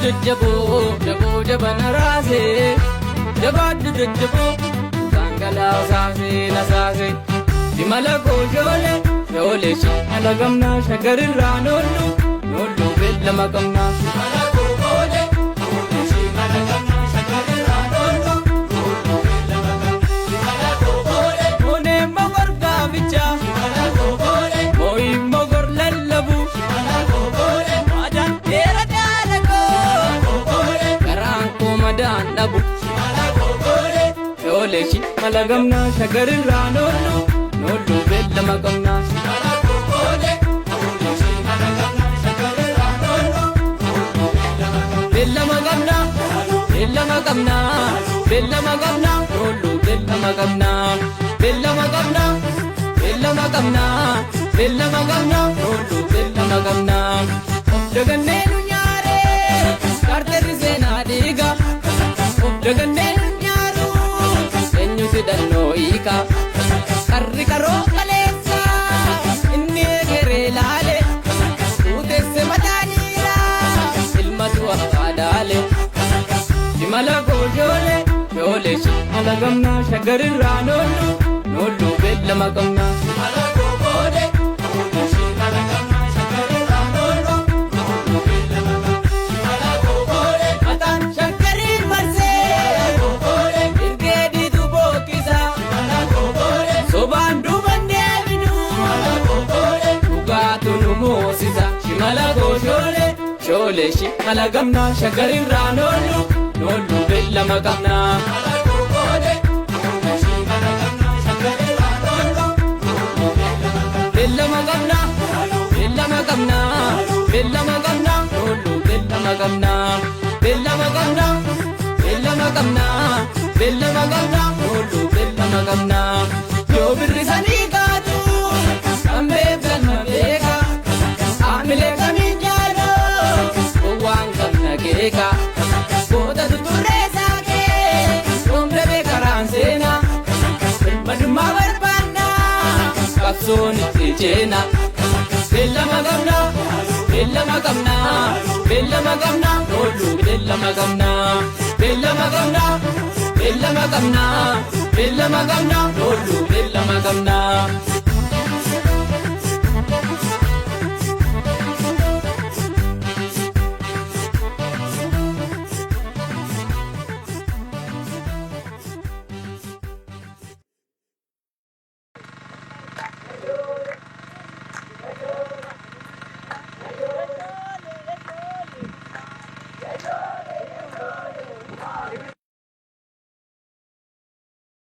jajjaboo jaboo jabana raasee jabaaddu jajjaboo sangalaa saasee na saasee imala koo shoolee shimala gamnaa shagarirraa noollu noollu beellama gamnaa imala koo shoolee shimala gamnaa shagarirraa noollu noollu beellama gamnaa imala koo shoolee moonee mogor gaabichaa imala koo shoolee mooyii mogor lallabu imala koo shoolee maadaan dheera madaan dhabu shimala gogoole shoolee shimala gamnaa shagarirraa noollu noollu beellama gamnaa shimala gogoole shimala gamnaa shagarirraa noollu noollu beellama gamnaa beellama gamnaa beellama gamnaa noollu beellama gamnaa beellama gamnaa beellama gamnaa beellama gamnaa noollu beellama gamnaa dagannee nu nyaaree kaarterri seenaa dhiiga dagannee nu nyaaru eenyuti dannoo hiika karri karoo kaleessa inni egeree laale uutesse mataa dhiira ilmatu abbaa daale shimala koo shoolee shimala gamnaa shagarirraa noollu noollu beellama gamnaa shimala koo shoolee shimala gamnaa shagarirraa noollu noollu beellama gamnaa shimala koo shoolee mataan shagariin marsee irgeediitu bookkisa sobaan duuban deebinu dhugaatu nu moosisa shimala koo shoolee shimala gamnaa shagarirraa noollu noollu beellama gamnaa beellama gamnaa beellama gamnaa beellama gamnaa noollu beellama gamnaa beellama gamnaa beellama gamnaa beellama gamnaa noollu beellama gamnaa yoo birrisanii kaatu kan beekalma beeka haamilee kamiin jaaloo waan gamna keeka goota tuturree saakee yoomda beekaraan seenaa ilmadummaa barbaannaa qabsoon itti jeena beellama gamnaa beellama gamnaa beellama gamnaa noollu beellama gamnaa beellama gamnaa beellama gamnaa beellama gamnaa noollu beellama gamnaa